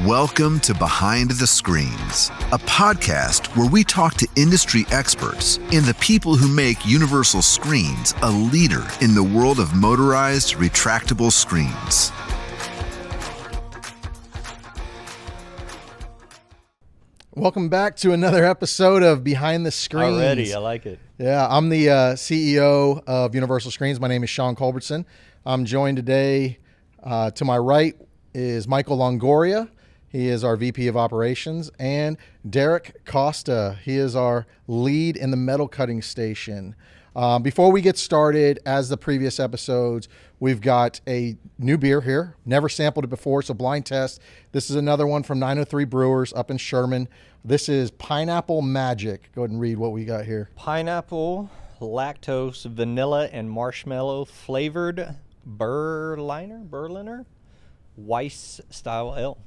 Welcome to Behind the Screens, a podcast where we talk to industry experts and the people who make Universal Screens a leader in the world of motorized retractable screens. Welcome back to another episode of Behind the Screens. Already, I like it. Yeah, I'm the CEO of Universal Screens. My name is Sean Culbertson. I'm joined today, to my right is Michael Longoria. He is our VP of Operations, and Derek Costa. He is our lead in the metal cutting station. Before we get started, as the previous episodes, we've got a new beer here. Never sampled it before, so blind test. This is another one from 903 Brewers up in Sherman. This is Pineapple Magic. Go ahead and read what we got here. Pineapple, lactose, vanilla, and marshmallow flavored Berliner Weiss style ale.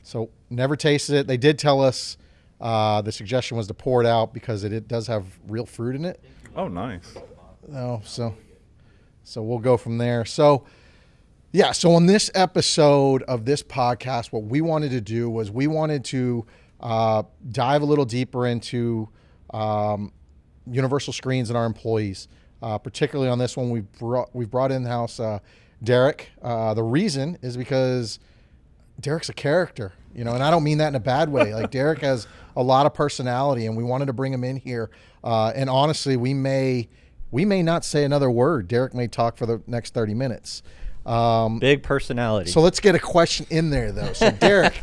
So never tasted it. They did tell us the suggestion was to pour it out because it does have real fruit in it. Oh, nice. Oh, so we'll go from there. So, yeah, so on this episode of this podcast, what we wanted to do was we wanted to dive a little deeper into Universal Screens and our employees. Particularly on this one, we've brought in-house Derek. The reason is because Derek's a character, and I don't mean that in a bad way. Like, Derek has a lot of personality, and we wanted to bring him in here. And honestly, we may not say another word. Derek may talk for the next 30 minutes. Big personality. So let's get a question in there, though. So, Derek,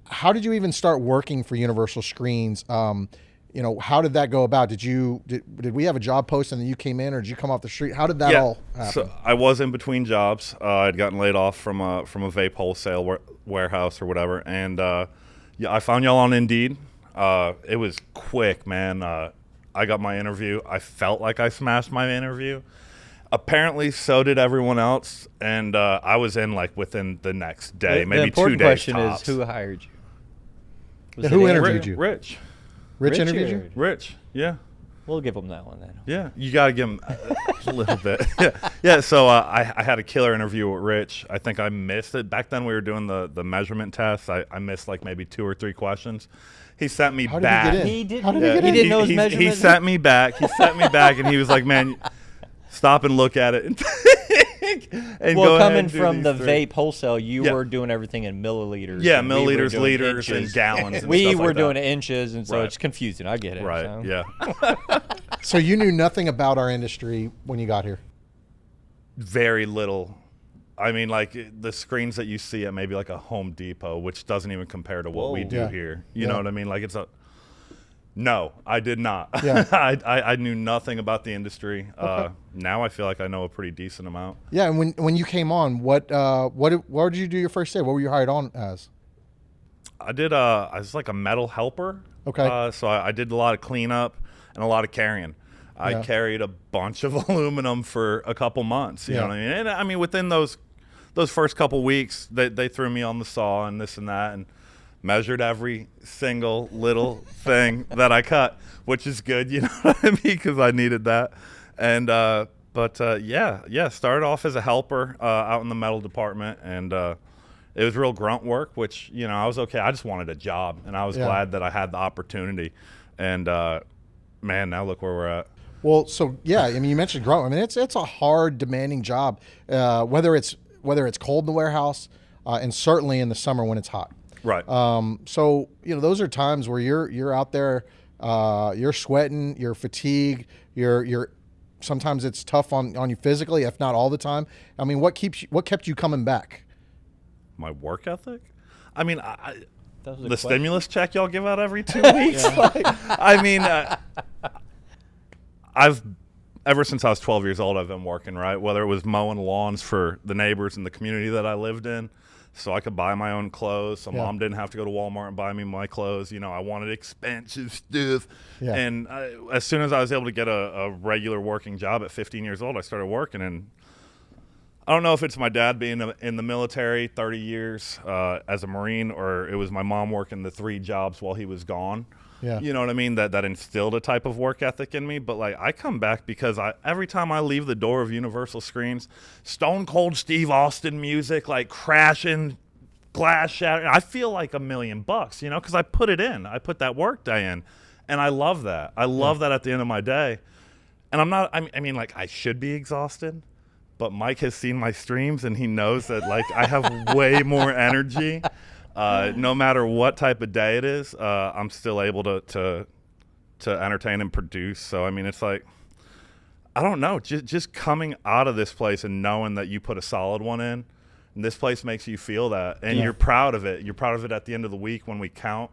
how did you even start working for Universal Screens? How did that go about? Did we have a job post and then you came in, or did you come off the street? How did that all happen? So I was in between jobs. I'd gotten laid off from a vape wholesale warehouse or whatever, and I found y'all on Indeed. It was quick, man. I got my interview. I felt like I smashed my interview. Apparently, so did everyone else, and I was in within the next day, maybe 2 days. The important question tops. is, who hired you? Who interviewed you? Rich. Rich interviewed you? Rich, yeah. We'll give him that one then. Yeah, you got to give him a little bit. Yeah. So I had a killer interview with Rich. I think I missed it. Back then we were doing the measurement tests. I missed maybe 2 or 3 questions. He sent me back. He didn't. How did he get in? He didn't know his measurements. He sent me back. And he was like, "Man, stop and look at it." And well, go ahead coming and do from the these 3. vape wholesale, you were doing everything in milliliters. Yeah, and milliliters, we were doing liters, and inches. gallons. And We stuff were like doing that. inches, and so Right. it's confusing. I get it. Right. So. Yeah. So you knew nothing about our industry when you got here? Very little. I mean, the screens that you see at maybe a Home Depot, which doesn't even compare to what we do Yeah. here. You know what I mean? No, I did not. Yeah. I knew nothing about the industry. Okay. Now I feel like I know a pretty decent amount. Yeah, and when you came on, what did you do your first day? What were you hired on as? I was like a metal helper. Okay. So I did a lot of cleanup and a lot of carrying. I carried a bunch of aluminum for a couple months. You know what I mean? And I mean, within those first couple weeks, they threw me on the saw and this and that, and measured every single little thing that I cut, which is good, you know what I mean, because I needed that. And started off as a helper out in the metal department, and it was real grunt work, which I was okay. I just wanted a job, and I was glad that I had the opportunity. And man, now look where we're at. Well, so I mean, you mentioned grunt. I mean, it's a hard, demanding job, whether it's cold in the warehouse, and certainly in the summer when it's hot. Right. So those are times where you're out there, you're sweating, you're fatigued, you're sometimes it's tough on you physically, if not all the time. I mean, what kept you coming back? My work ethic? I mean, the stimulus check y'all give out every 2 weeks. I mean, ever since I was 12 years old, I've been working, right? Whether it was mowing lawns for the neighbors in the community that I lived in, so I could buy my own clothes, so Mom didn't have to go to Walmart and buy me my clothes. I wanted expensive stuff. Yeah. And as soon as I was able to get a regular working job at 15 years old, I started working. And I don't know if it's my dad being in the military 30 years as a Marine, or it was my mom working the 3 jobs while he was gone. Yeah. You know what I mean? That instilled a type of work ethic in me. But I come back because every time I leave the door of Universal Screens, Stone Cold Steve Austin music crashing glass shattering. I feel like $1 million, you know, because I put it in. I put that work day in, and I love that. I love that at the end of my day. And I'm not. I mean, like, I should be exhausted, but Mike has seen my streams, and he knows that, like, I have way more energy. No matter what type of day it is, I'm still able to entertain and produce. So I mean, it's like, I don't know, just coming out of this place and knowing that you put a solid one in, and this place makes you feel that, and you're proud of it. You're proud of it at the end of the week when we count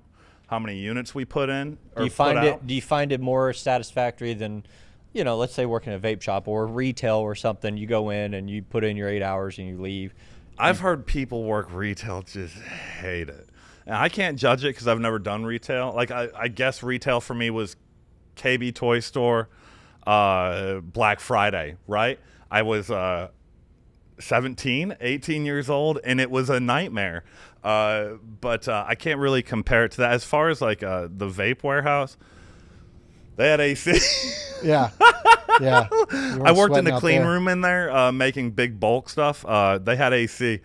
how many units we put in. Do you find it more satisfactory than, you know, let's say working at a vape shop or retail or something? You go in and you put in your 8 hours and you leave. I've heard people work retail just hate it. And I can't judge it because I've never done retail. Like, I guess retail for me was KB Toy Store, Black Friday, right? I was 17, 18 years old, and it was a nightmare. But I can't really compare it to that. As far as, like, the vape warehouse, they had AC. Yeah. I worked in the clean room in there, making big bulk stuff. They had AC.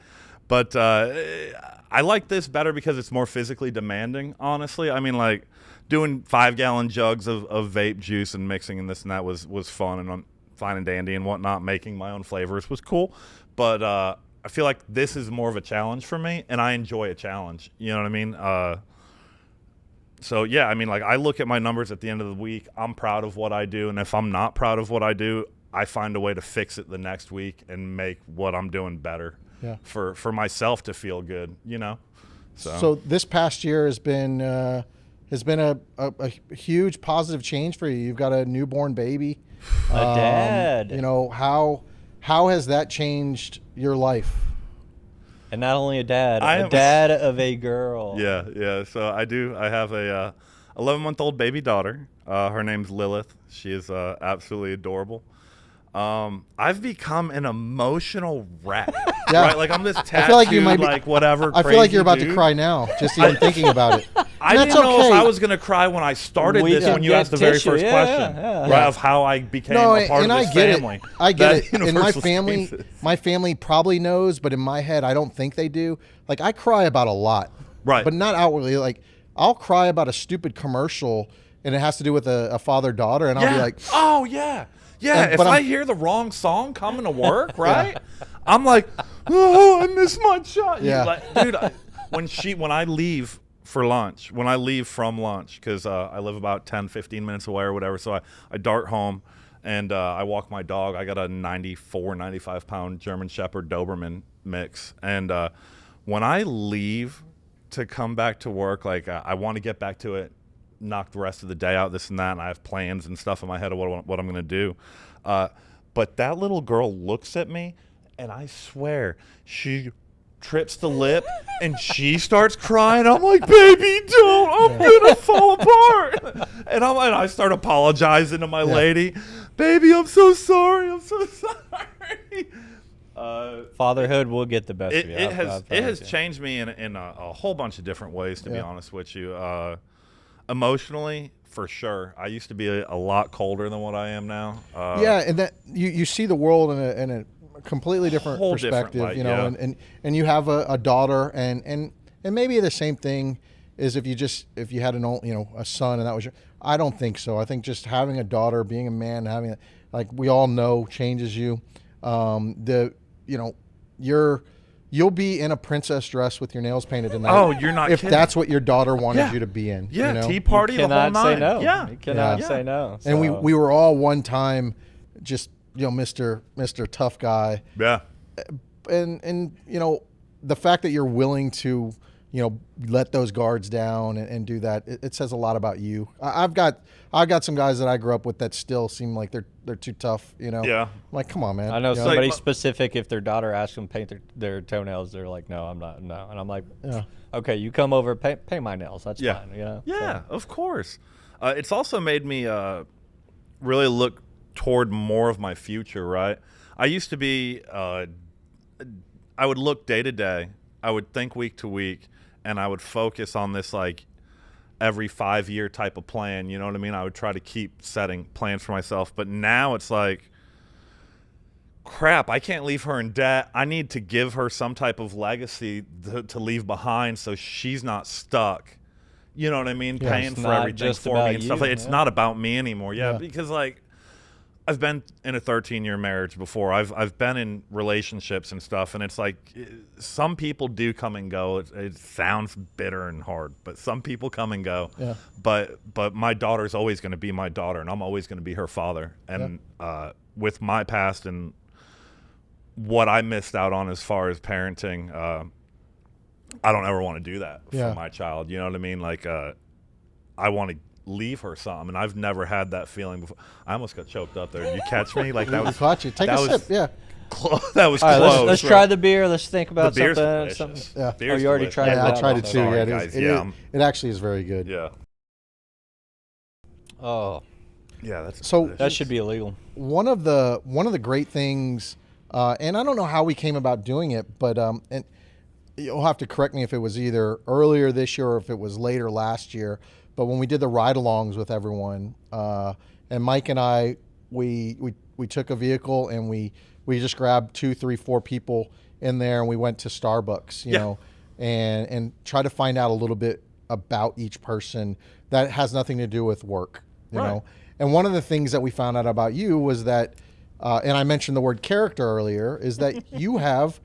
But I like this better because it's more physically demanding, honestly. I mean, like, doing 5-gallon jugs of vape juice and mixing and this and that was fun and fine and dandy and whatnot. Making my own flavors was cool. But I feel like this is more of a challenge for me, and I enjoy a challenge. You know what I mean? So, yeah, I mean, like, I look at my numbers at the end of the week. I'm proud of what I do, and if I'm not proud of what I do, I find a way to fix it the next week and make what I'm doing better for myself to feel good, you know? So this past year has been a huge positive change for you. You've got a newborn baby. A dad. You know, how has that changed your life? And not only a dad of a girl. Yeah. So I have a 11-month-old baby daughter. Her name's Lilith. She is absolutely adorable. I've become an emotional wreck. Right? Like, I'm this tattooed, I feel like you might be, whatever. I feel like you're about to cry now, just even thinking about it. I didn't know if I was going to cry when I started this when you asked the very first question, right, of how I became a part of this family. I get it. And my family probably knows, but in my head, I don't think they do. Like, I cry about a lot, right? But not outwardly. Like, I'll cry about a stupid commercial, and it has to do with a father-daughter, and I'll be like, oh, yeah. Yeah, if I hear the wrong song coming to work, right, I'm like, oh, I missed my shot. Yeah. Like, dude, when I leave for lunch, when I leave from lunch, because I live about 10, 15 minutes away or whatever, so I dart home and I walk my dog. I got a 94, 95-pound German Shepherd Doberman mix. And when I leave to come back to work, like, I want to get back to it, knock the rest of the day out, this and that, and I have plans and stuff in my head of what I'm going to do. But that little girl looks at me, and I swear, she trips the lip, and she starts crying. I'm like, baby, don't. I'm going to fall apart. And I start apologizing to my lady. Baby, I'm so sorry. I'm so sorry. Fatherhood will get the best of you. It has changed me in a whole bunch of different ways, to be honest with you. Emotionally, for sure. I used to be a lot colder than what I am now. And that you see the world in a completely different perspective, light, you know, and you have a daughter, and maybe the same thing is if you had a son and that was I don't think so. I think just having a daughter, being a man, having like we all know changes you. You'll be in a princess dress with your nails painted tonight. Oh, you're not kidding. That's what your daughter wanted you to be in. Yeah, you know? tea party the whole night. Say no. Yeah. You cannot say no. So. And we were all one time just, Mr. Tough Guy. Yeah. And the fact that you're willing to, let those guards down and do that, it says a lot about you. I've got some guys that I grew up with that still seem like they're too tough, Yeah. I'm like, come on, man. I know somebody specific, if their daughter asks them to paint their toenails, they're like, no, I'm not, no. And I'm like, okay, you come over, paint my nails. That's fine, Yeah, of course. It's also made me really look toward more of my future, right? I used to be, I would look day to day, I would think week to week, and I would focus on this, like, every 5-year type of plan, you know what I mean? I would try to keep setting plans for myself. But now it's like, crap, I can't leave her in debt. I need to give her some type of legacy to leave behind so she's not stuck. You know what I mean? Yeah, Paying it's for not everything just for about me and stuff. you, It's yeah. not about me anymore. Yeah, Yeah. because like I've been in a 13-year marriage before. I've been in relationships and stuff, and it's like some people do come and go. It sounds bitter and hard, but some people come and go. Yeah. But my daughter's always going to be my daughter, and I'm always going to be her father. And with my past and what I missed out on as far as parenting, I don't ever want to do that Yeah. for my child. You know what I mean? Like, I want to leave her something, and I've never had that feeling before. I almost got choked up there. Did you catch me? Like that I was caught you. Take that a was sip. Yeah. that was All right, close. let's try the beer. Let's think about The beer's something. delicious. Yeah. Beer's you already delicious. tried Yeah, it I out. tried it too. Sorry, Yeah, it guys. is. Yeah, It actually is very good. yeah, Oh, yeah. That's So- delicious. that should be illegal. One of the great things, and I don't know how we came about doing it, but and you'll have to correct me if it was either earlier this year or if it was later last year. But when we did the ride-alongs with everyone, and Mike and I, we took a vehicle and we just grabbed 2, 3, 4 people in there, and we went to Starbucks, you Yeah. know, and try to find out a little bit about each person that has nothing to do with work, you Right. know. And one of the things that we found out about you was that, and I mentioned the word character earlier, is that you have,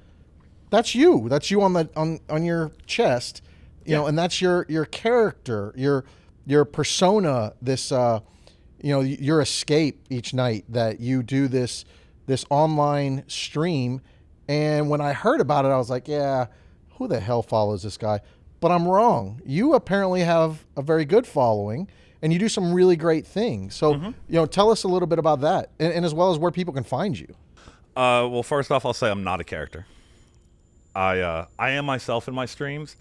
that's you on the on your chest, you know, and that's your character, your persona, this you know, your escape each night that you do this online stream. And when I heard about it, I was like, yeah, who the hell follows this guy? But I'm wrong. You apparently have a very good following, and you do some really great things. So, you know, tell us a little bit about that, and as well as where people can find you. Well, first off, I'll say I'm not a character. I am myself in my streams.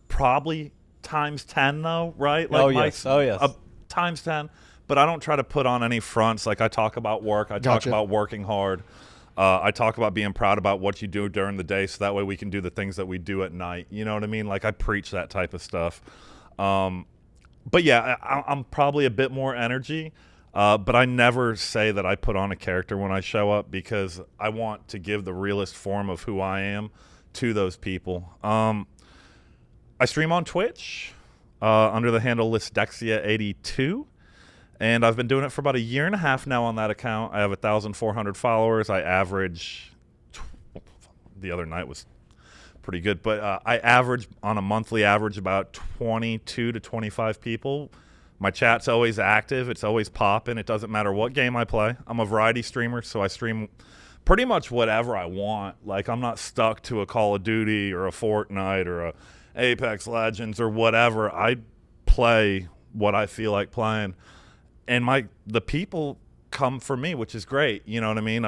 Probably times 10 though, right? Like Oh, yes. Oh, yes. Times 10. But I don't try to put on any fronts. Like I talk about work. I talk Gotcha. about working hard. I talk about being proud about what you do during the day, so that way we can do the things that we do at night. You know what I mean? Like I preach that type of stuff. But yeah, I'm probably a bit more energy. But I never say that I put on a character when I show up, because I want to give the realest form of who I am to those people. I stream on Twitch under the handle Listexia82, and I've been doing it for about 1.5 years now on that account. I have 1,400 followers. I average, the other night was pretty good, but I average on a monthly average about 22 to 25 people. My chat's always active. It's always popping. It doesn't matter what game I play. I'm a variety streamer, so I stream pretty much whatever I want. Like I'm not stuck to a Call of Duty or a Fortnite or a Apex Legends or whatever. I play what I feel like playing, and the people come for me, which is great. You know what I mean?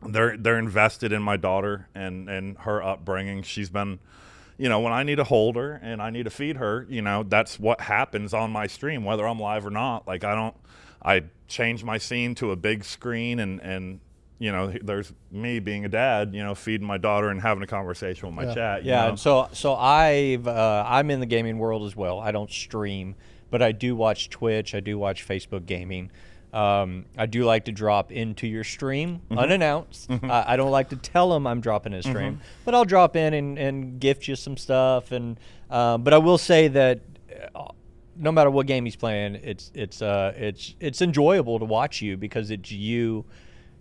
They're invested in my daughter and her upbringing. She's been, you know, when I need to hold her and I need to feed her, you know, that's what happens on my stream, whether I'm live or not. Like I change my scene to a big screen and you know, there's me being a dad, you know, feeding my daughter and having a conversation with my chat. Yeah, you know? and so I'm in the gaming world as well. I don't stream, but I do watch Twitch. I do watch Facebook gaming. I do like to drop into your stream unannounced. I don't like to tell them I'm dropping a stream, but I'll drop in and gift you some stuff. And but I will say that no matter what game he's playing, it's enjoyable to watch you, because it's you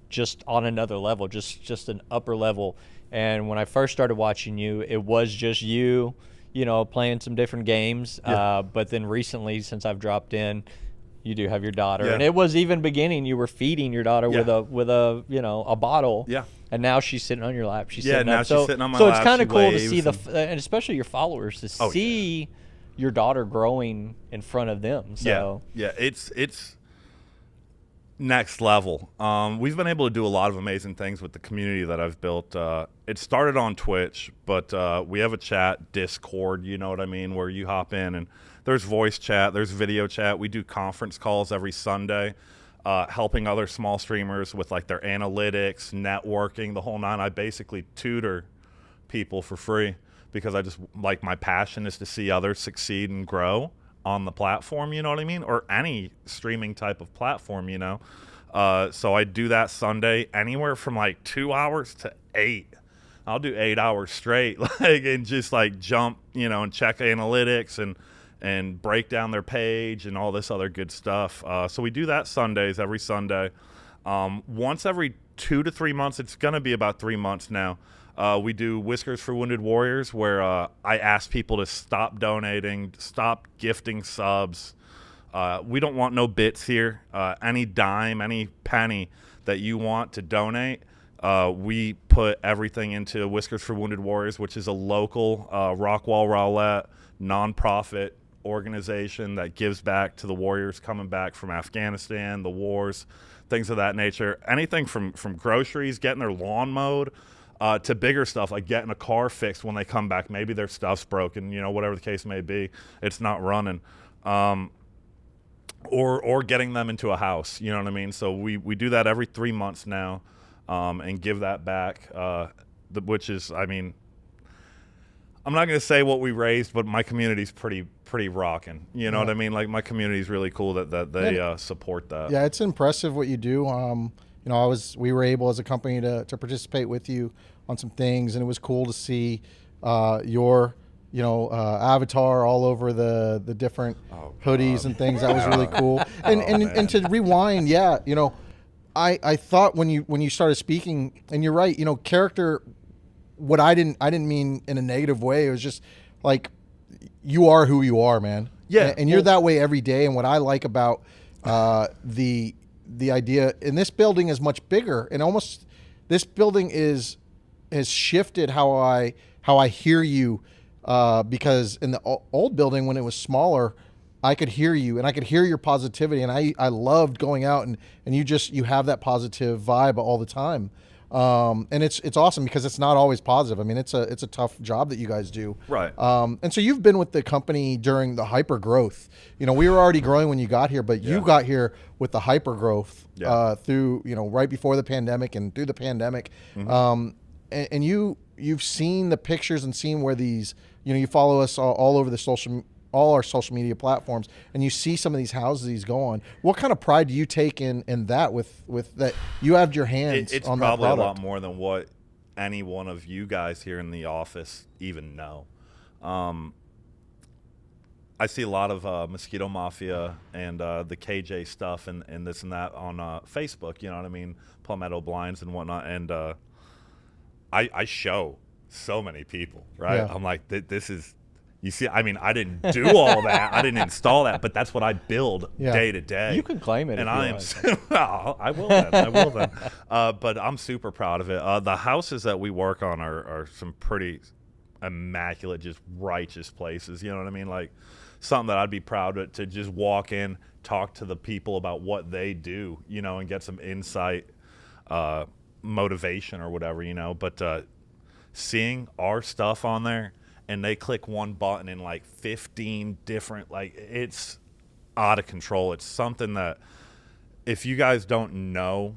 just on another level, just an upper level. And when I first started watching you, it was just you know, playing some different games. But then recently, since I've dropped in, you do have your daughter, Yeah. and it was even beginning. You were feeding your daughter with a you know, a bottle. Yeah. And now she's sitting on your lap. She's Yeah, sitting now up. she's sitting on my so lap. it's kind of She cool to see waves and especially your followers to Oh, see your daughter growing in front of them. So yeah, it's next level. We've been able to do a lot of amazing things with the community that I've built. It started on Twitch, but we have a chat, Discord, you know what I mean, where you hop in and there's voice chat, there's video chat. We do conference calls every Sunday, helping other small streamers with like their analytics, networking, the whole nine. I basically tutor people for free, because I just like, my passion is to see others succeed and grow on the platform, you know what I mean, or any streaming type of platform, you know. So I do that Sunday, anywhere from like 2 hours to 8. I'll do 8 hours straight, like, and just like jump, and check analytics and break down their page and all this other good stuff. So we do that Sundays, every Sunday. Once every 2 to 3 months, it's going to be about 3 months now. We do Whiskers for Wounded Warriors, where I ask people to stop donating, stop gifting subs. We don't want no bits here. Any dime, any penny that you want to donate, we put everything into Whiskers for Wounded Warriors, which is a local Rockwall Rowlett nonprofit organization that gives back to the warriors coming back from Afghanistan, the wars, things of that nature. Anything from groceries, getting their lawn mowed, to bigger stuff like getting a car fixed when they come back. Maybe their stuff's broken, whatever the case may be. It's not running. Or getting them into a house, you know what I mean? So we do that every 3 months now, and give that back, which is, I mean, I'm not going to say what we raised, but my community's pretty rocking. You know what I mean? Like, my community's really cool that they support that. Yeah, it's impressive what you do. We were able as a company to participate with you on some things, and it was cool to see your avatar all over the different hoodies and things. That was really cool. And to rewind, I thought when you started speaking, and you're right, character. What I didn't mean in a negative way. It was just like, you are who you are, man. Yeah, and you're that way every day. And what I like about the idea, and this building is much bigger, and almost this building has shifted how I hear you, because in the old building, when it was smaller, I could hear you and I could hear your positivity, and I loved going out and you have that positive vibe all the time. And it's awesome because it's not always positive. I mean, it's a tough job that you guys do. Right. And so you've been with the company during the hyper growth. We were already growing when you got here, but you got here with the hyper growth, through, right before the pandemic and through the pandemic. Mm-hmm. And you've seen the pictures and seen where these, you follow us all over all our social media platforms, and you see some of these houses these go on. What kind of pride do you take in that with that you have your hands it's on that product? It's probably a lot more than what any one of you guys here in the office even know. I see a lot of Mosquito Mafia and the KJ stuff and this and that on Facebook, you know what I mean? Palmetto Blinds and whatnot. And I show so many people, right? Yeah. I'm like, this is... You see, I mean, I didn't do all that. I didn't install that, but that's what I build day to day. You can claim it. And if you well, I will then. I will then. But I'm super proud of it. The houses that we work on are some pretty immaculate, just righteous places. You know what I mean? Like, something that I'd be proud to just walk in, talk to the people about what they do, and get some insight, motivation or whatever, But seeing our stuff on there, and they click one button in like 15 different, like, it's out of control. It's something that if you guys don't know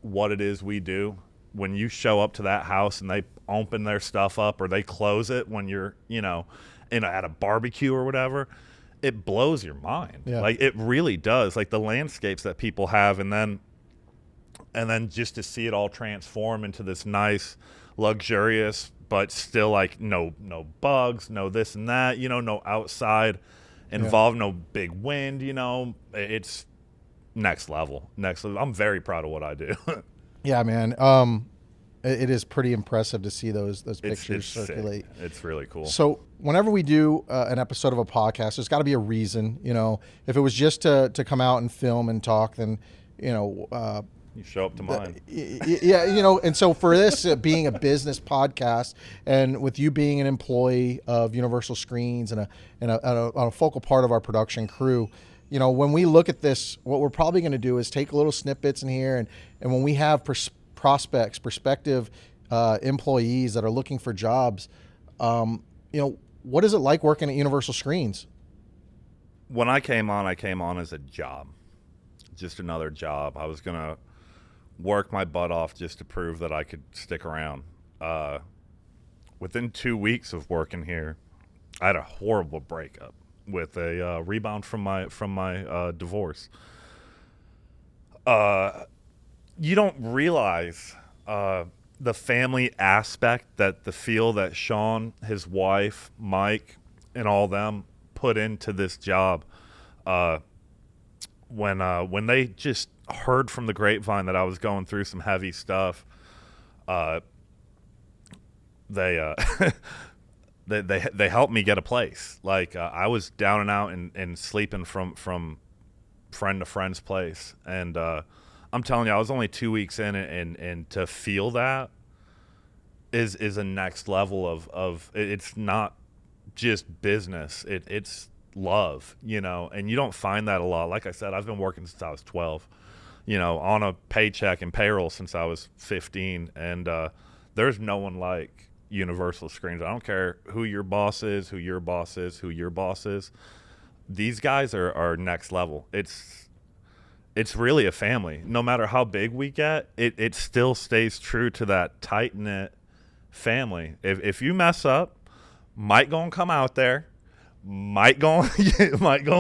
what it is we do, when you show up to that house and they open their stuff up or they close it when you're, at a barbecue or whatever, it blows your mind. Yeah. Like, it really does. Like, the landscapes that people have, and then just to see it all transform into this nice, luxurious, but still, like, no bugs, no this and that, no outside involved, no big wind, it's next level. I'm very proud of what I do. Yeah, man. It is pretty impressive to see those pictures circulate. Sick. It's really cool. So whenever we do an episode of a podcast, there's got to be a reason. If it was just to come out and film and talk, then you show up to mine. Yeah, and so for this being a business podcast, and with you being an employee of Universal Screens and a focal part of our production crew, when we look at this, what we're probably going to do is take little snippets in here, and when we have prospective employees that are looking for jobs, what is it like working at Universal Screens? When I came on as a job, just another job. I was going to work my butt off just to prove that I could stick around. Within 2 weeks of working here, I had a horrible breakup with a rebound from my divorce. You don't realize the family aspect that that Sean, his wife, Mike, and all them put into this job. When they just heard from the grapevine that I was going through some heavy stuff, they they helped me get a place. Like I was down and out and sleeping from friend to friend's place, and I'm telling you, I was only 2 weeks in, and to feel that is a next level of it's not just business, it's love, and you don't find that a lot. Like I said, I've been working since I was 12, on a paycheck and payroll since I was 15, and there's no one like Universal Screens. I don't care who your boss is, who your boss is, who your boss is. These guys are next level. It's really a family. No matter how big we get, it still stays true to that tight-knit family. If you mess up, Mike gonna come out there, Mike gonna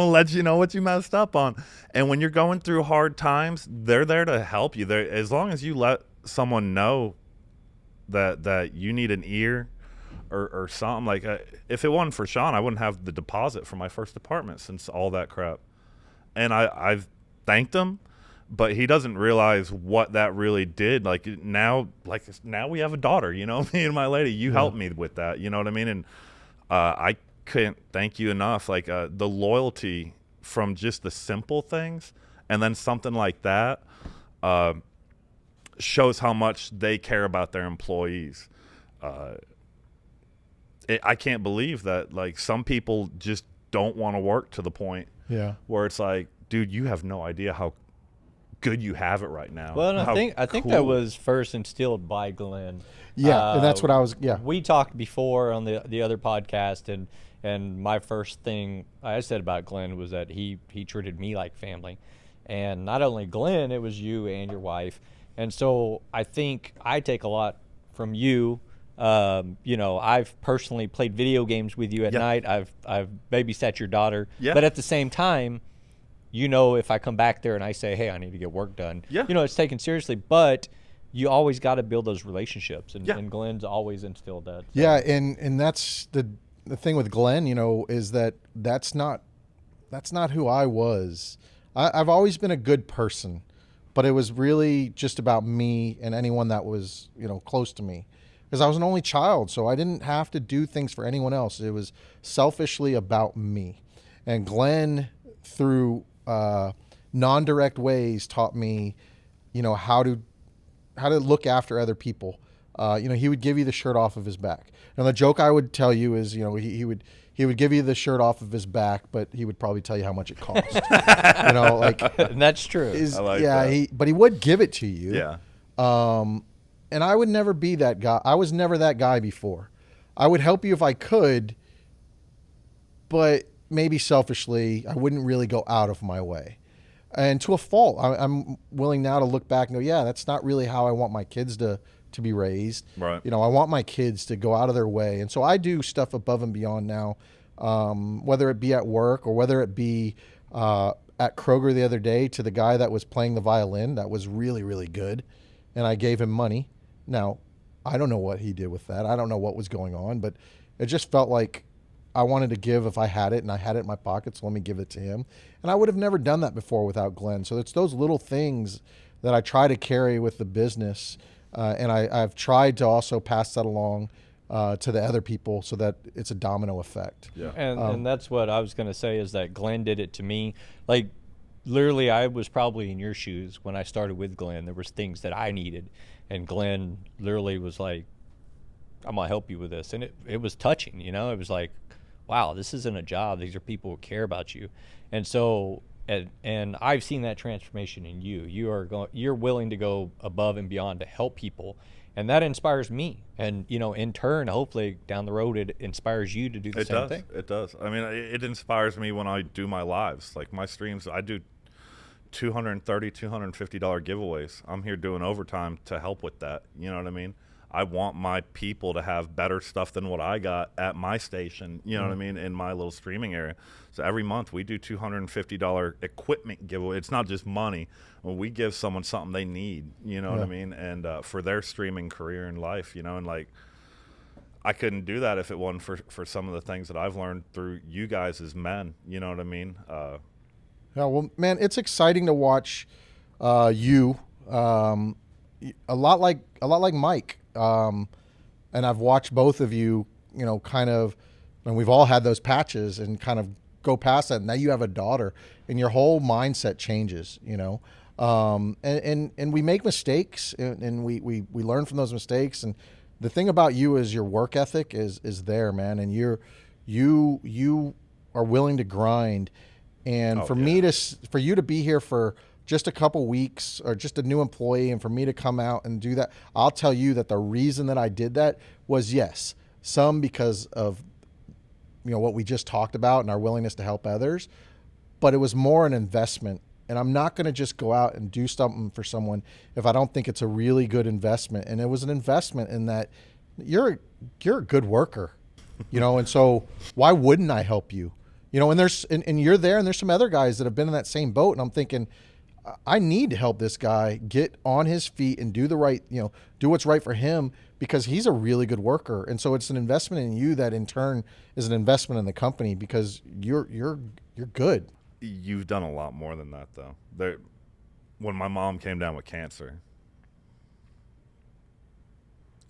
let you know what you messed up on. And when you're going through hard times, they're there to help you. As long as you let someone know that you need an ear or something. Like if it wasn't for Sean, I wouldn't have the deposit for my first apartment since all that crap. And I've thanked him, but he doesn't realize what that really did. Like now we have a daughter, me and my lady. You helped me with that, you know what I mean? And I couldn't thank you enough. Like the loyalty from just the simple things, and then something like that shows how much they care about their employees. I can't believe that, like, some people just don't want to work to the point where it's like, dude, you have no idea how good you have it right now. Well, and I think that was first instilled by Glenn. Yeah, and that's what I was. Yeah, we talked before on the other podcast, and my first thing I said about Glenn was that he treated me like family, and not only Glenn, it was you and your wife, and so I think I take a lot from you. I've personally played video games with you at night. I've babysat your daughter, but at the same time, if I come back there and I say, hey, I need to get work done, it's taken seriously, but you always got to build those relationships, and Glenn's always instilled that. So. Yeah, and that's the thing with Glenn, is that's not who I was. I've always been a good person, but it was really just about me and anyone that was, close to me. Because I was an only child, so I didn't have to do things for anyone else. It was selfishly about me. And Glenn, through non-direct ways, taught me, how to look after other people. He would give you the shirt off of his back. And the joke I would tell you is, he would give you the shirt off of his back, but he would probably tell you how much it cost. And that's true. I like that. But he would give it to you. Yeah. And I would never be that guy. I was never that guy before. I would help you if I could, but maybe selfishly, I wouldn't really go out of my way. And to a fault, I'm willing now to look back and go, yeah, that's not really how I want my kids to be raised. Right. I want my kids to go out of their way. And so I do stuff above and beyond now, whether it be at work or whether it be at Kroger the other day, to the guy that was playing the violin that was really, really good. And I gave him money. Now, I don't know what he did with that. I don't know what was going on, but it just felt like I wanted to give if I had it, and I had it in my pocket, so let me give it to him. And I would have never done that before without Glenn. So it's those little things that I try to carry with the business, and I've tried to also pass that along to the other people so that it's a domino effect. Yeah. And that's what I was going to say, is that Glenn did it to me. Like, literally, I was probably in your shoes when I started with Glenn. There was things that I needed, and Glenn literally was like, I'm going to help you with this. And it was touching, It was like, wow, this isn't a job. These are people who care about you. And so, and I've seen that transformation in you. You're willing to go above and beyond to help people, and that inspires me. And, in turn, hopefully down the road, it inspires you to do the same thing. It does. I mean, it inspires me when I do my lives. Like my streams, I do $230, $250 giveaways. I'm here doing overtime to help with that. You know what I mean? I want my people to have better stuff than what I got at my station, you know what I mean, in my little streaming area. So every month we do $250 equipment giveaway. It's not just money. Well, we give someone something they need, you know what I mean, and for their streaming career and life, you know, and like I couldn't do that if it wasn't for some of the things that I've learned through you guys as men, you know what I mean? Yeah, well, man, it's exciting to watch you. A lot like Mike. And I've watched both of you, you know, kind of, and we've all had those patches and kind of go past that. Now you have a daughter and your whole mindset changes, you know. And we make mistakes and we learn from those mistakes. And the thing about you is your work ethic is there, man. And you are willing to grind. And for you to be here for just a couple weeks or just a new employee and for me to come out and do that, I'll tell you that the reason that I did that was, yes, some because of, you know, what we just talked about and our willingness to help others, but it was more an investment. And I'm not going to just go out and do something for someone if I don't think it's a really good investment. And it was an investment in that you're a good worker, you know, and so why wouldn't I help you? You know, and you're there and there's some other guys that have been in that same boat. And I'm thinking, I need to help this guy get on his feet and do what's right for him because he's a really good worker. And so it's an investment in you that in turn is an investment in the company because you're good. You've done a lot more than that though. When my mom came down with cancer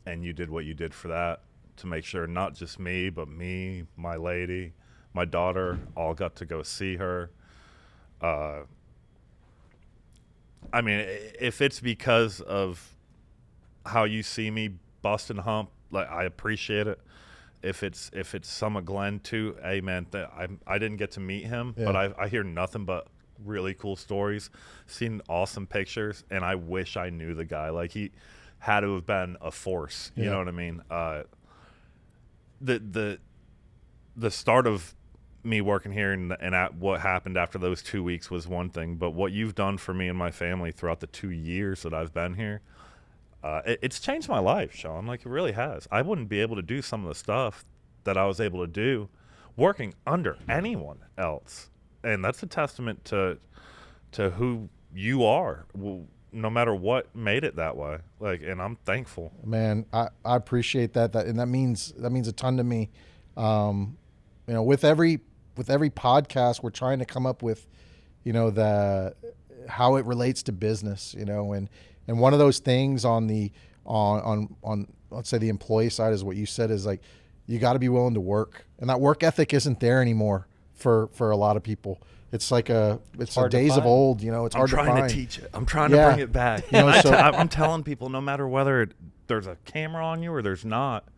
and you did what you did for that to make sure not just me, but me, my lady, my daughter all got to go see her. I mean, if it's because of how you see me bust and hump, like I appreciate it. If it's some of Glenn too, hey man, I didn't get to meet him, but I hear nothing but really cool stories, seen awesome pictures, and I wish I knew the guy. Like he had to have been a force. You know what I mean? The start of me working here and at what happened after those 2 weeks was one thing, but what you've done for me and my family throughout the 2 years that I've been here, it's changed my life, Sean. Like it really has. I wouldn't be able to do some of the stuff that I was able to do working under anyone else, and that's a testament to who you are. Well, no matter what made it that way. Like, and I'm thankful. Man, I appreciate that and that means a ton to me. You know, with every podcast, we're trying to come up with, you know, how it relates to business, you know, and one of those things on let's say the employee side is what you said is like, you got to be willing to work, and that work ethic isn't there anymore for a lot of people. It's like it's a days of old, you know, it's hard to find. I'm trying to teach it. I'm trying to bring it back. You know, I'm telling people, no matter whether there's a camera on you or there's not,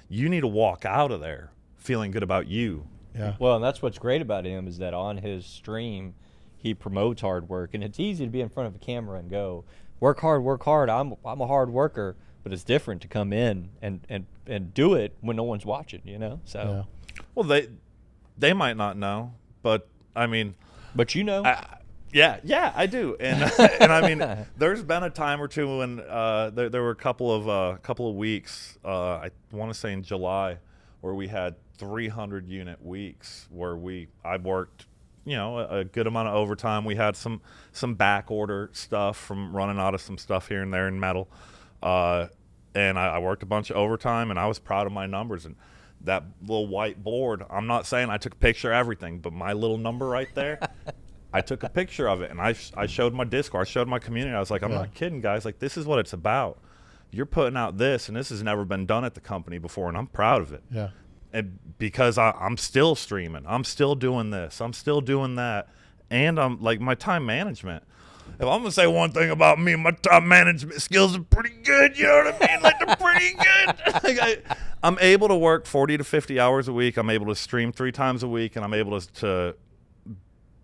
you need to walk out of there feeling good about you. Yeah. Well, and that's what's great about him is that on his stream, he promotes hard work, and it's easy to be in front of a camera and go, work hard. I'm a hard worker, but it's different to come in and do it when no one's watching, you know? So, well, they might not know, but I mean, but you know, yeah, I do, and and I mean, there's been a time or two when there were a couple of weeks, I want to say in July, where we had 300 unit weeks where I worked, you know, a good amount of overtime. We had some back order stuff from running out of some stuff here and there in metal, and I worked a bunch of overtime, and I was proud of my numbers. And that little white board, I'm not saying I took a picture of everything, but my little number right there, I took a picture of it, and I showed my Discord, I showed my community. I was like, I'm not kidding, guys. Like, this is what it's about. You're putting out this, and this has never been done at the company before, and I'm proud of it. Yeah. And because I'm still streaming, I'm still doing this, I'm still doing that, and I'm like, my time management. If I'm gonna say one thing about me, my time management skills are pretty good. You know what I mean? Like, they're pretty good. Like I'm able to work 40 to 50 hours a week. I'm able to stream 3 times a week, and I'm able to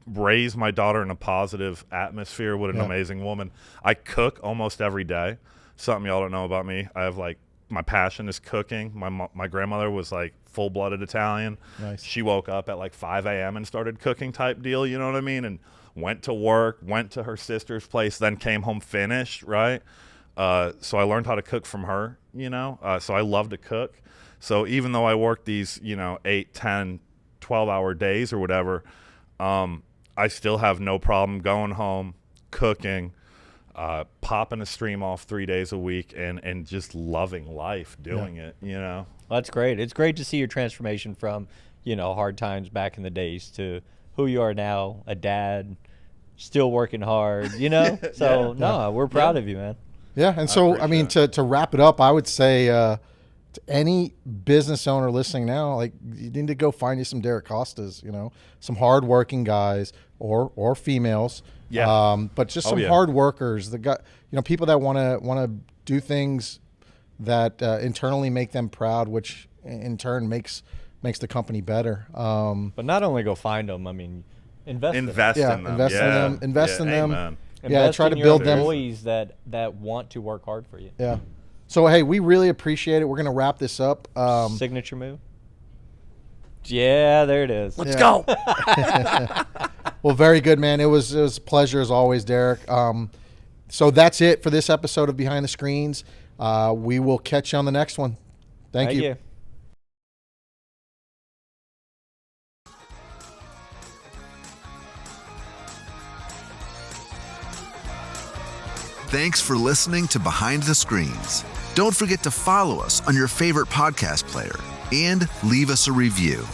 raise my daughter in a positive atmosphere. What an amazing woman. I cook almost every day. Something y'all don't know about me. I have like, my passion is cooking. My grandmother was like full-blooded Italian. Nice. She woke up at like 5 a.m. and started cooking type deal, you know what I mean? And went to work, went to her sister's place, then came home finished, right? So I learned how to cook from her, so I love to cook. So even though I work these, 8, 10, 12-hour days or whatever, I still have no problem going home, cooking, popping a stream off 3 days a week and just loving life doing it, Well, that's great. It's great to see your transformation from, hard times back in the days to who you are now, a dad, still working hard, So, we're proud of you, man. Yeah, and so to wrap it up, I would say to any business owner listening now, like, you need to go find you some Derek Costas, some hardworking guys or females, but just some hard workers. People that want to do things that internally make them proud, which in turn makes the company better. But not only go find them, invest in them. Invest in them. Invest try in to your build them. employees that want to work hard for you. Yeah. So, hey, we really appreciate it. We're going to wrap this up. Signature move. Yeah, there it is. Let's go. Well, very good, man. It was a pleasure as always, Derek. So that's it for this episode of Behind the Screens. We will catch you on the next one. Thank you. Thanks for listening to Behind the Screens. Don't forget to follow us on your favorite podcast player and leave us a review.